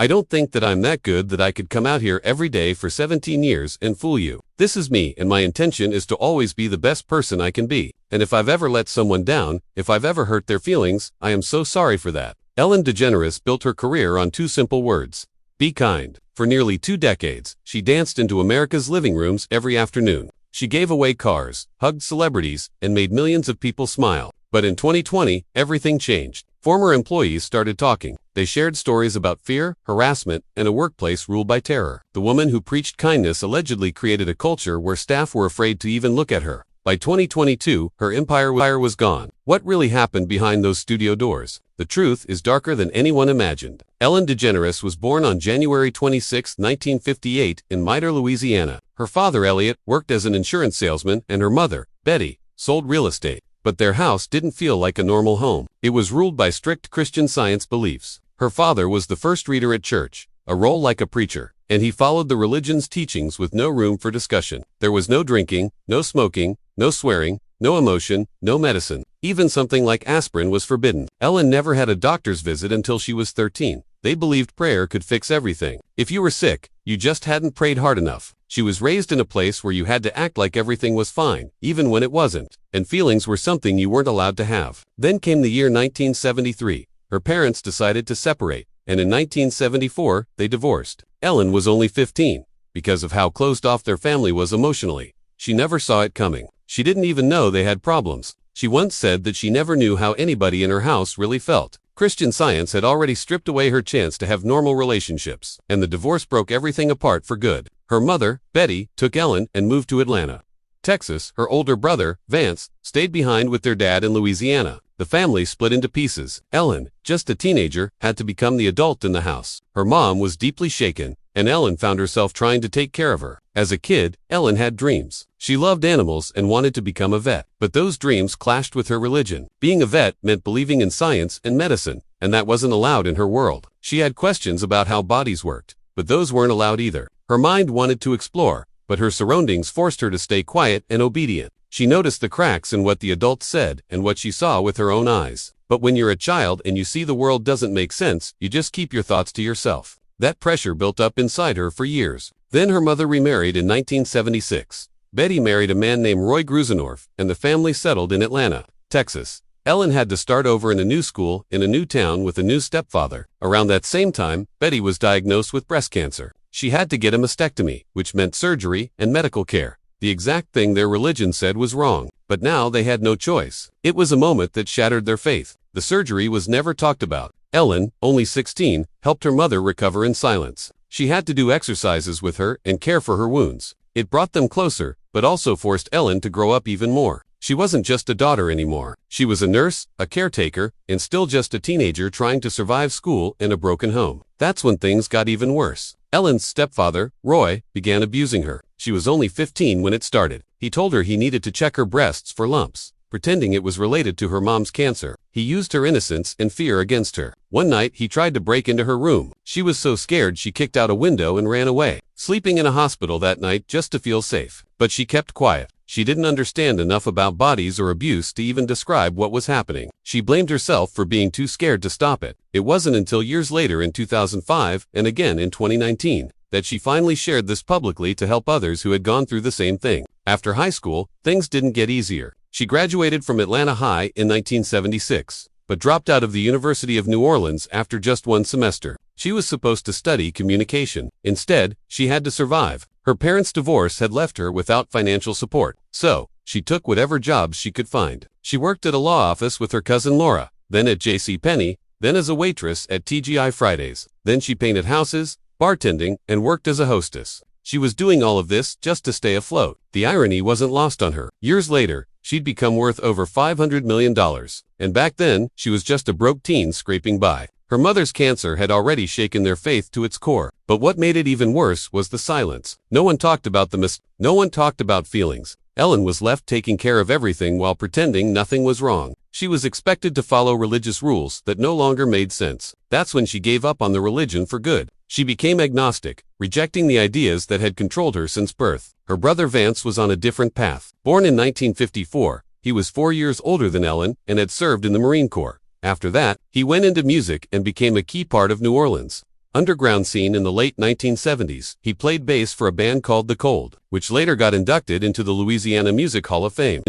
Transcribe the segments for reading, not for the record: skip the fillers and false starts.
I don't think that I'm that good that I could come out here every day for 17 years and fool you. This is me, and my intention is to always be the best person I can be. And if I've ever let someone down, if I've ever hurt their feelings, I am so sorry for that. Ellen DeGeneres built her career on two simple words: be kind. For nearly 2 decades, she danced into America's living rooms every afternoon. She gave away cars, hugged celebrities, and made millions of people smile. But in 2020, everything changed. Former employees started talking. They shared stories about fear, harassment, and a workplace ruled by terror. The woman who preached kindness allegedly created a culture where staff were afraid to even look at her. By 2022, her empire was gone. What really happened behind those studio doors? The truth is darker than anyone imagined. Ellen DeGeneres was born on January 26, 1958, in Mitre, Louisiana. Her father, Elliot, worked as an insurance salesman, and her mother, Betty, sold real estate. But their house didn't feel like a normal home. It was ruled by strict Christian Science beliefs. Her father was the first reader at church, a role like a preacher, and he followed the religion's teachings with no room for discussion. There was no drinking, no smoking, no swearing, no emotion, no medicine. Even something like aspirin was forbidden. Ellen never had a doctor's visit until she was 13. They believed prayer could fix everything. If you were sick, you just hadn't prayed hard enough. She was raised in a place where you had to act like everything was fine, even when it wasn't, and feelings were something you weren't allowed to have. Then came the year 1973. Her parents decided to separate, and in 1974, they divorced. Ellen was only 15. Because of how closed off their family was emotionally, she never saw it coming. She didn't even know they had problems. She once said that she never knew how anybody in her house really felt. Christian Science had already stripped away her chance to have normal relationships, and the divorce broke everything apart for good. Her mother, Betty, took Ellen and moved to Atlanta, Texas. Her older brother, Vance, stayed behind with their dad in Louisiana. The family split into pieces. Ellen, just a teenager, had to become the adult in the house. Her mom was deeply shaken, and Ellen found herself trying to take care of her. As a kid, Ellen had dreams. She loved animals and wanted to become a vet, but those dreams clashed with her religion. Being a vet meant believing in science and medicine, and that wasn't allowed in her world. She had questions about how bodies worked, but those weren't allowed either. Her mind wanted to explore, but her surroundings forced her to stay quiet and obedient. She noticed the cracks in what the adults said and what she saw with her own eyes. But when you're a child and you see the world doesn't make sense, you just keep your thoughts to yourself. That pressure built up inside her for years. Then her mother remarried in 1976. Betty married a man named Roy Grusenorf, and the family settled in Atlanta, Texas. Ellen had to start over in a new school, in a new town with a new stepfather. Around that same time, Betty was diagnosed with breast cancer. She had to get a mastectomy, which meant surgery and medical care. The exact thing their religion said was wrong, but now they had no choice. It was a moment that shattered their faith. The surgery was never talked about. Ellen, only 16, helped her mother recover in silence. She had to do exercises with her and care for her wounds. It brought them closer, but also forced Ellen to grow up even more. She wasn't just a daughter anymore. She was a nurse, a caretaker, and still just a teenager trying to survive school in a broken home. That's when things got even worse. Ellen's stepfather, Roy, began abusing her. She was only 15 when it started. He told her he needed to check her breasts for lumps, pretending it was related to her mom's cancer. He used her innocence and fear against her. One night, he tried to break into her room. She was so scared she kicked out a window and ran away, sleeping in a hospital that night just to feel safe. But she kept quiet. She didn't understand enough about bodies or abuse to even describe what was happening. She blamed herself for being too scared to stop it. It wasn't until years later in 2005, and again in 2019, that she finally shared this publicly to help others who had gone through the same thing. After high school, things didn't get easier. She graduated from Atlanta High in 1976, but dropped out of the University of New Orleans after just 1 semester. She was supposed to study communication. Instead, she had to survive. Her parents' divorce had left her without financial support, so she took whatever jobs she could find. She worked at a law office with her cousin Laura, then at JCPenney, then as a waitress at TGI Fridays. Then she painted houses, bartending, and worked as a hostess. She was doing all of this just to stay afloat. The irony wasn't lost on her. Years later, she'd become worth over $500 million. And back then, she was just a broke teen scraping by. Her mother's cancer had already shaken their faith to its core. But what made it even worse was the silence. No one talked about no one talked about feelings. Ellen was left taking care of everything while pretending nothing was wrong. She was expected to follow religious rules that no longer made sense. That's when she gave up on the religion for good. She became agnostic, rejecting the ideas that had controlled her since birth. Her brother Vance was on a different path. Born in 1954, he was 4 years older than Ellen and had served in the Marine Corps. After that, he went into music and became a key part of New Orleans. underground scene in the late 1970s. He played bass for a band called The Cold, which later got inducted into the Louisiana Music Hall of Fame.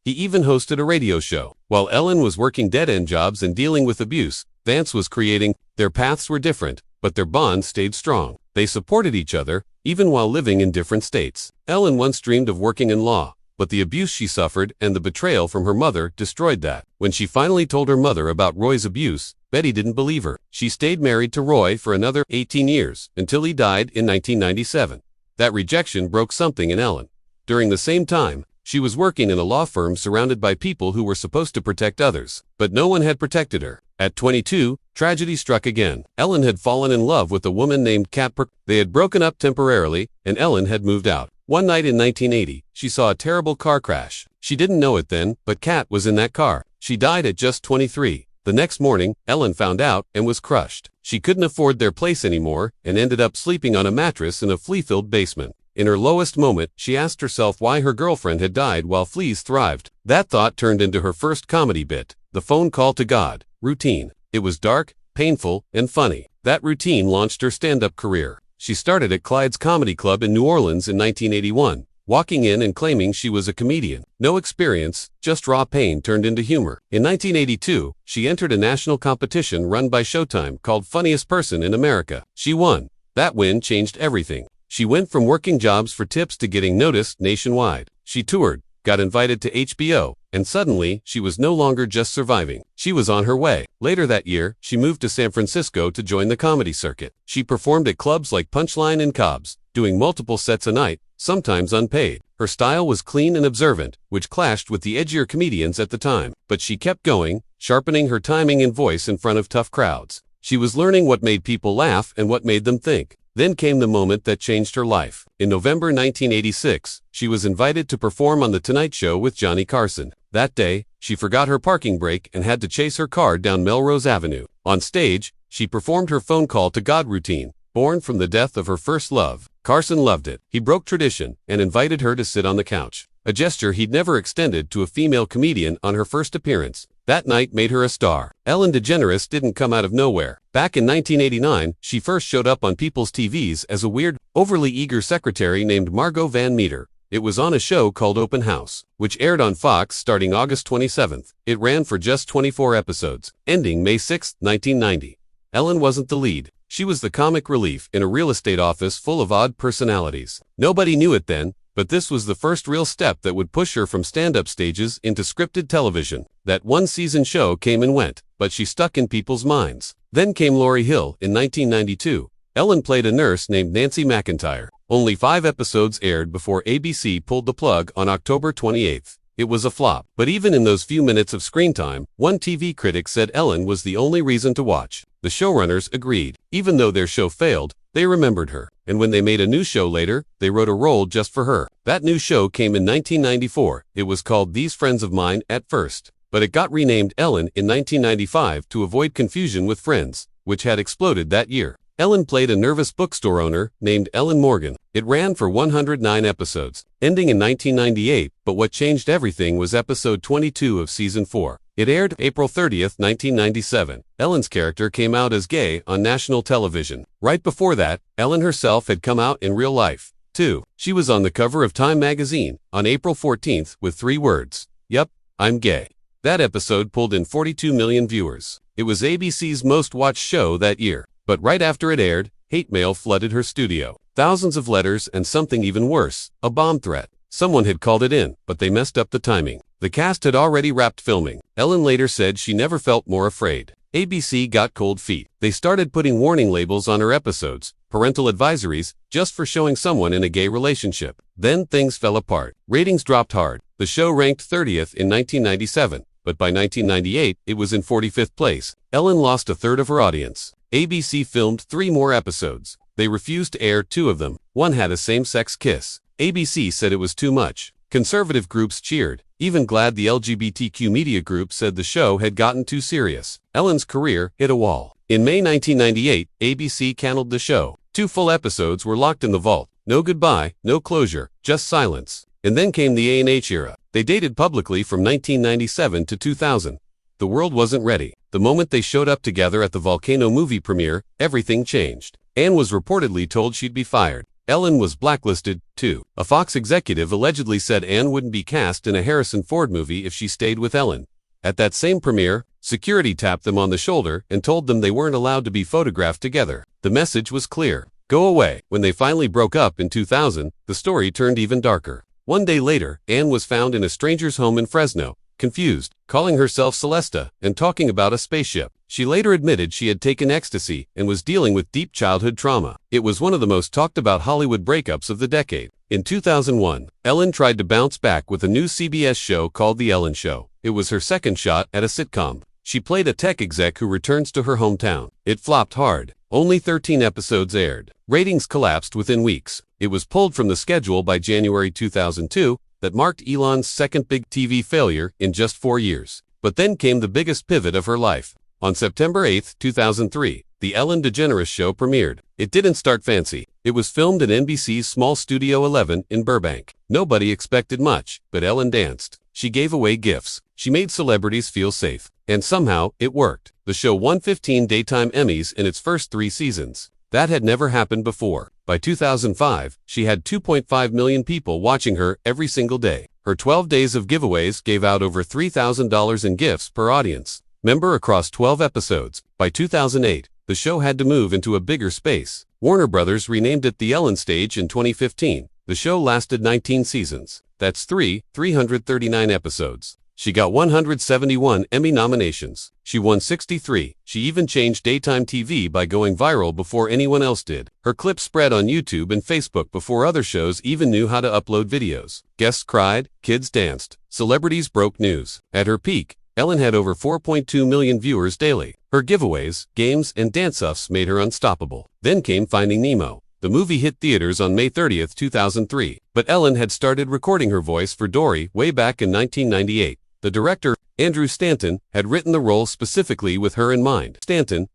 He even hosted a radio show. While Ellen was working dead-end jobs and dealing with abuse, Vance was creating. Their paths were different, but their bond stayed strong. They supported each other, even while living in different states. Ellen once dreamed of working in law, but the abuse she suffered and the betrayal from her mother destroyed that. When she finally told her mother about Roy's abuse, Betty didn't believe her. She stayed married to Roy for another 18 years, until he died in 1997. That rejection broke something in Ellen. During the same time, she was working in a law firm surrounded by people who were supposed to protect others, but no one had protected her. At 22, tragedy struck again. Ellen had fallen in love with a woman named Kat. They had broken up temporarily, and Ellen had moved out. One night in 1980, she saw a terrible car crash. She didn't know it then, but Kat was in that car. She died at just 23. The next morning, Ellen found out and was crushed. She couldn't afford their place anymore and ended up sleeping on a mattress in a flea-filled basement. In her lowest moment, she asked herself why her girlfriend had died while fleas thrived. That thought turned into her first comedy bit, The Phone Call to God. Routine. It was dark, painful, and funny. That routine launched her stand-up career. She started at Clyde's Comedy Club in New Orleans in 1981, walking in and claiming she was a comedian. No experience, just raw pain turned into humor. In 1982, she entered a national competition run by Showtime called Funniest Person in America. She won. That win changed everything. She went from working jobs for tips to getting noticed nationwide. She toured, got invited to HBO, and suddenly, she was no longer just surviving. She was on her way. Later that year, she moved to San Francisco to join the comedy circuit. She performed at clubs like Punchline and Cobb's, doing multiple sets a night, sometimes unpaid. Her style was clean and observant, which clashed with the edgier comedians at the time. But she kept going, sharpening her timing and voice in front of tough crowds. She was learning what made people laugh and what made them think. Then came the moment that changed her life. In November 1986, she was invited to perform on The Tonight Show with Johnny Carson. That day, she forgot her parking brake and had to chase her car down Melrose Avenue. On stage, she performed her phone call to God routine, born from the death of her first love. Carson loved it. He broke tradition and invited her to sit on the couch, a gesture he'd never extended to a female comedian on her first appearance. That night made her a star. Ellen DeGeneres didn't come out of nowhere. Back in 1989, she first showed up on people's TVs as a weird, overly eager secretary named Margot Van Meter. It was on a show called Open House, which aired on Fox starting August 27th. It ran for just 24 episodes, ending May 6, 1990. Ellen wasn't the lead. She was the comic relief in a real estate office full of odd personalities. Nobody knew it then, but this was the first real step that would push her from stand-up stages into scripted television. That one-season show came and went, but she stuck in people's minds. Then came Lauryn Hill in 1992. Ellen played a nurse named Nancy McIntyre. Only 5 episodes aired before ABC pulled the plug on October 28th. It was a flop. But even in those few minutes of screen time, one TV critic said Ellen was the only reason to watch. The showrunners agreed. Even though their show failed, they remembered her. And when they made a new show later, they wrote a role just for her. That new show came in 1994. It was called These Friends of Mine at first, but it got renamed Ellen in 1995 to avoid confusion with Friends, which had exploded that year. Ellen played a nervous bookstore owner named Ellen Morgan. It ran for 109 episodes, ending in 1998, but what changed everything was episode 22 of season 4. It aired April 30th, 1997. Ellen's character came out as gay on national television. Right before that, Ellen herself had come out in real life, too. She was on the cover of Time magazine on April 14th with 3 words, "Yup, I'm gay." That episode pulled in 42 million viewers. It was ABC's most watched show that year. But right after it aired, hate mail flooded her studio. Thousands of letters and something even worse, a bomb threat. Someone had called it in, but they messed up the timing. The cast had already wrapped filming. Ellen later said she never felt more afraid. ABC got cold feet. They started putting warning labels on her episodes, parental advisories, just for showing someone in a gay relationship. Then things fell apart. Ratings dropped hard. The show ranked 30th in 1997, but by 1998, it was in 45th place. Ellen lost a third of her audience. ABC filmed 3 more episodes. They refused to air 2 of them. One had a same-sex kiss. ABC said it was too much. Conservative groups cheered. Even GLAAD, the LGBTQ media group, said the show had gotten too serious. Ellen's career hit a wall. In May 1998, ABC canceled the show. 2 full episodes were locked in the vault. No goodbye, no closure, just silence. And then came the A&H era. They dated publicly from 1997 to 2000. the world wasn't ready. The moment they showed up together at the Volcano movie premiere, everything changed. Ann was reportedly told she'd be fired. Ellen was blacklisted, too. A Fox executive allegedly said Ann wouldn't be cast in a Harrison Ford movie if she stayed with Ellen. At that same premiere, security tapped them on the shoulder and told them they weren't allowed to be photographed together. The message was clear. Go away. When they finally broke up in 2000, the story turned even darker. One day later, Ann was found in a stranger's home in Fresno, confused, calling herself Celesta, and talking about a spaceship. She later admitted she had taken ecstasy and was dealing with deep childhood trauma. It was one of the most talked about Hollywood breakups of the decade. In 2001, Ellen tried to bounce back with a new CBS show called The Ellen Show. It was her second shot at a sitcom. She played a tech exec who returns to her hometown. It flopped hard. Only 13 episodes aired. Ratings collapsed within weeks. It was pulled from the schedule by January 2002, that marked Elon's second big TV failure in just 4 years. But then came the biggest pivot of her life. On September 8, 2003, the Ellen DeGeneres show premiered. It didn't start fancy. It was filmed at NBC's small Studio 11 in Burbank. Nobody expected much, but Ellen danced. She gave away gifts. She made celebrities feel safe. And somehow, it worked. The show won 15 Daytime Emmys in its first 3 seasons. That had never happened before. By 2005, she had 2.5 million people watching her every single day. Her 12 days of giveaways gave out over $3,000 in gifts per audience member across 12 episodes. By 2008, the show had to move into a bigger space. Warner Brothers renamed it The Ellen Stage in 2015. The show lasted 19 seasons. That's 339 episodes. She got 171 Emmy nominations. She won 63. She even changed daytime TV by going viral before anyone else did. Her clips spread on YouTube and Facebook before other shows even knew how to upload videos. Guests cried, kids danced, celebrities broke news. At her peak, Ellen had over 4.2 million viewers daily. Her giveaways, games, and dance-offs made her unstoppable. Then came Finding Nemo. The movie hit theaters on May 30, 2003. But Ellen had started recording her voice for Dory way back in 1998. The director, Andrew Stanton, had written the role specifically with her in mind. The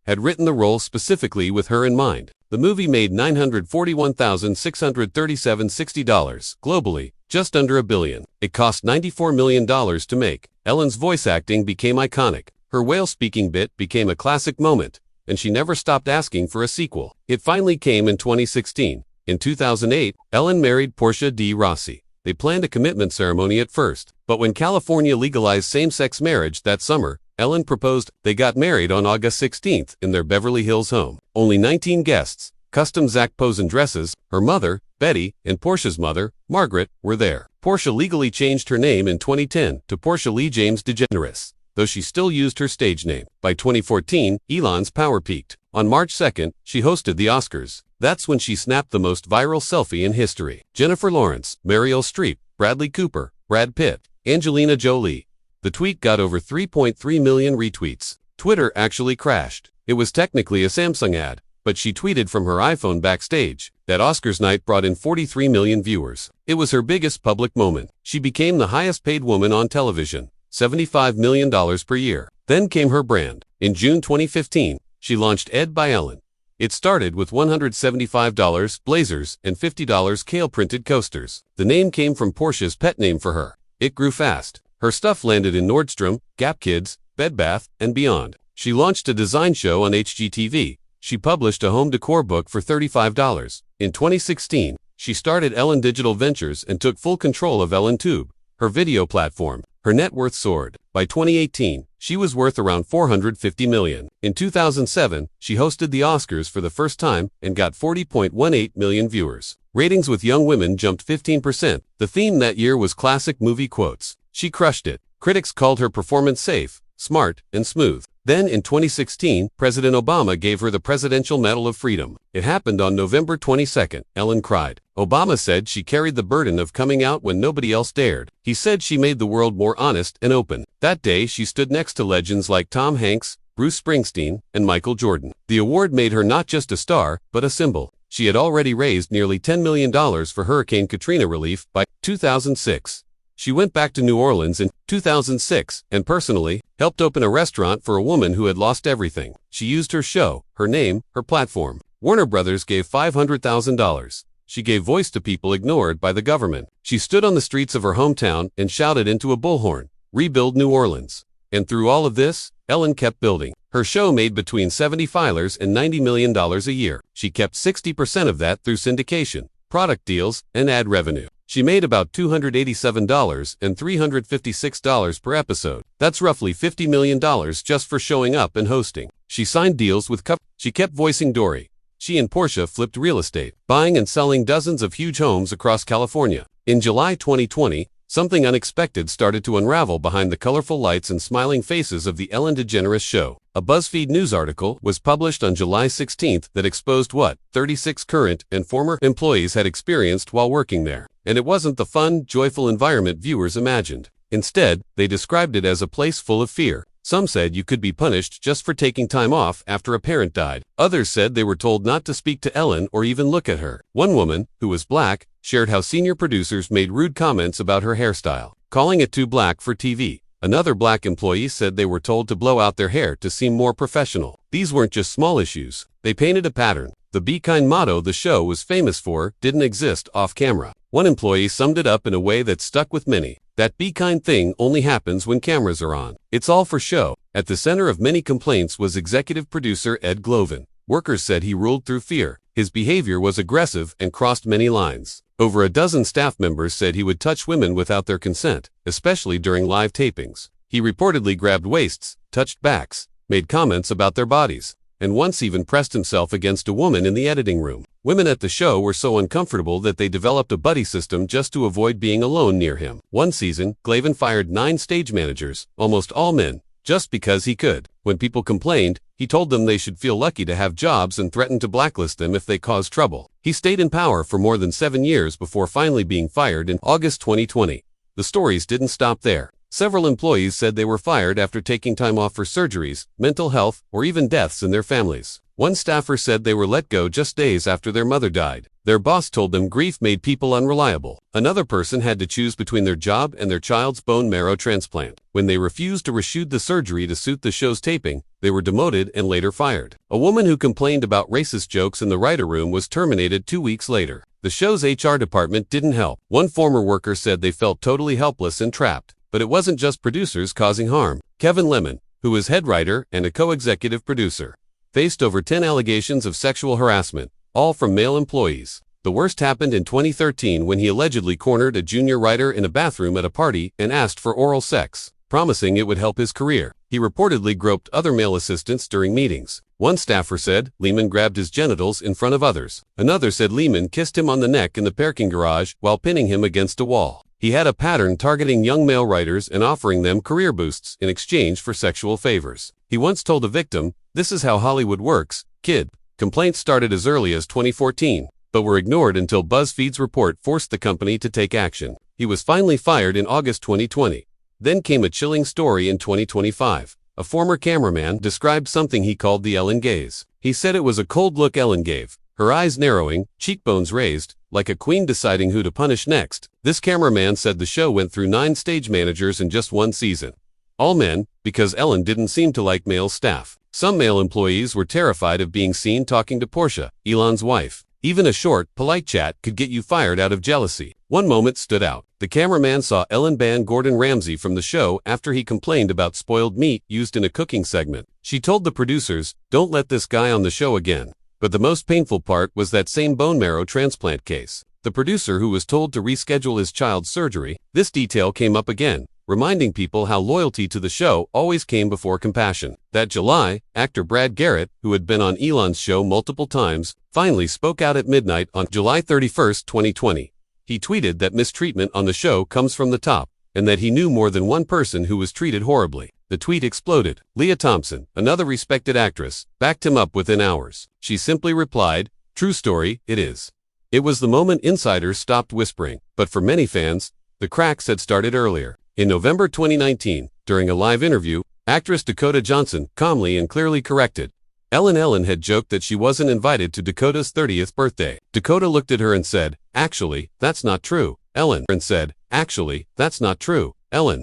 movie made $941,637.60 globally, just under $1 billion. It cost $94 million to make. Ellen's voice acting became iconic. Her whale-speaking bit became a classic moment, and she never stopped asking for a sequel. It finally came in 2016. In 2008, Ellen married Portia de Rossi. They planned a commitment ceremony at first, but when California legalized same-sex marriage that summer, Ellen proposed. They got married on August 16 in their Beverly Hills home. Only 19 guests, custom Zac Posen dresses, her mother, Betty, and Portia's mother, Margaret, were there. Portia legally changed her name in 2010 to Portia Lee James DeGeneres, though she still used her stage name. By 2014, Elon's power peaked. On March 2nd, she hosted the Oscars. That's when she snapped the most viral selfie in history. Jennifer Lawrence, Meryl Streep, Bradley Cooper, Brad Pitt, Angelina Jolie. The tweet got over 3.3 million retweets. Twitter actually crashed. It was technically a Samsung ad, but she tweeted from her iPhone backstage. That Oscars night brought in 43 million viewers. It was her biggest public moment. She became the highest paid woman on television, $75 million per year. Then came her brand. In June 2015, she launched Ed by Ellen. It started with $175 blazers and $50 kale-printed coasters. The name came from Portia's pet name for her. It grew fast. Her stuff landed in Nordstrom, Gap Kids, Bed Bath, and beyond. She launched a design show on HGTV. She published a home decor book for $35. In 2016, she started Ellen Digital Ventures and took full control of Ellen Tube, her video platform. Her net worth soared. By 2018, she was worth around $450 million. In 2007, she hosted the Oscars for the first time and got 40.18 million viewers. Ratings with young women jumped 15%. The theme that year was classic movie quotes. She crushed it. Critics called her performance safe, smart, and smooth. Then in 2016, President Obama gave her the Presidential Medal of Freedom. It happened on November 22nd. Ellen cried. Obama said she carried the burden of coming out when nobody else dared. He said she made the world more honest and open. That day, she stood next to legends like Tom Hanks, Bruce Springsteen, and Michael Jordan. The award made her not just a star, but a symbol. She had already raised nearly $10 million for Hurricane Katrina relief by 2006. She went back to New Orleans in 2006 and personally helped open a restaurant for a woman who had lost everything. She used her show, her name, her platform. Warner Brothers gave $500,000. She gave voice to people ignored by the government. She stood on the streets of her hometown and shouted into a bullhorn, "Rebuild New Orleans." And through all of this, Ellen kept building. Her show made between $70 and $90 million a year. She kept 60% of that through syndication, product deals, and ad revenue. She made about $287 and $356 per episode. That's roughly $50 million just for showing up and hosting. She signed deals with She kept voicing Dory. She and Portia flipped real estate, buying and selling dozens of huge homes across California. In July 2020, something unexpected started to unravel behind the colorful lights and smiling faces of the Ellen DeGeneres show. A BuzzFeed news article was published on July 16 that exposed what 36 current and former employees had experienced while working there. And it wasn't the fun, joyful environment viewers imagined. Instead, they described it as a place full of fear. Some said you could be punished just for taking time off after a parent died. Others said they were told not to speak to Ellen or even look at her. One woman, who was black, shared how senior producers made rude comments about her hairstyle, calling it too black for TV. Another black employee said they were told to blow out their hair to seem more professional. These weren't just small issues. They painted a pattern. The Be Kind motto the show was famous for didn't exist off camera. One employee summed it up in a way that stuck with many. That be kind thing only happens when cameras are on. It's all for show. At the center of many complaints was executive producer Ed Glovin. Workers said he ruled through fear. His behavior was aggressive and crossed many lines. Over a dozen staff members said he would touch women without their consent, especially during live tapings. He reportedly grabbed waists, touched backs, made comments about their bodies, and once even pressed himself against a woman in the editing room. Women at the show were so uncomfortable that they developed a buddy system just to avoid being alone near him. One season, Glavin fired 9 stage managers, almost all men, just because he could. When people complained, he told them they should feel lucky to have jobs and threatened to blacklist them if they caused trouble. He stayed in power for more than 7 years before finally being fired in August 2020. The stories didn't stop there. Several employees said they were fired after taking time off for surgeries, mental health, or even deaths in their families. One staffer said they were let go just days after their mother died. Their boss told them grief made people unreliable. Another person had to choose between their job and their child's bone marrow transplant. When they refused to reshoot the surgery to suit the show's taping, they were demoted and later fired. A woman who complained about racist jokes in the writer room was terminated 2 weeks later. The show's HR department didn't help. One former worker said they felt totally helpless and trapped. But it wasn't just producers causing harm. Kevin Lemon, who was head writer and a co-executive producer, faced over 10 allegations of sexual harassment, all from male employees. The worst happened in 2013 when he allegedly cornered a junior writer in a bathroom at a party and asked for oral sex, promising it would help his career. He reportedly groped other male assistants during meetings. One staffer said Lehman grabbed his genitals in front of others. Another said Lehman kissed him on the neck in the parking garage while pinning him against a wall. He had a pattern targeting young male writers and offering them career boosts in exchange for sexual favors. He once told a victim, "This is how Hollywood works, kid." Complaints started as early as 2014, but were ignored until BuzzFeed's report forced the company to take action. He was finally fired in August 2020. Then came a chilling story in 2025. A former cameraman described something he called the Ellen gaze. He said it was a cold look Ellen gave, her eyes narrowing, cheekbones raised, like a queen deciding who to punish next. This cameraman said the show went through 9 stage managers in just 1 season. All men, because Ellen didn't seem to like male staff. Some male employees were terrified of being seen talking to Portia, Elon's wife. Even a short, polite chat could get you fired out of jealousy. One moment stood out. The cameraman saw Ellen ban Gordon Ramsay from the show after he complained about spoiled meat used in a cooking segment. She told the producers, "Don't let this guy on the show again." But the most painful part was that same bone marrow transplant case. The producer who was told to reschedule his child's surgery, this detail came up again, reminding people how loyalty to the show always came before compassion. That July, actor Brad Garrett, who had been on Elon's show multiple times, finally spoke out at midnight on July 31, 2020. He tweeted that mistreatment on the show comes from the top, and that he knew more than one person who was treated horribly. The tweet exploded. Leah Thompson, another respected actress, backed him up within hours. She simply replied, "True story, it is." It was the moment insiders stopped whispering, but for many fans, the cracks had started earlier. In November 2019, during a live interview, actress Dakota Johnson calmly and clearly corrected Ellen had joked that she wasn't invited to Dakota's 30th birthday. Dakota looked at her and said, "Actually, that's not true." Ellen said, "Actually, that's not true." Ellen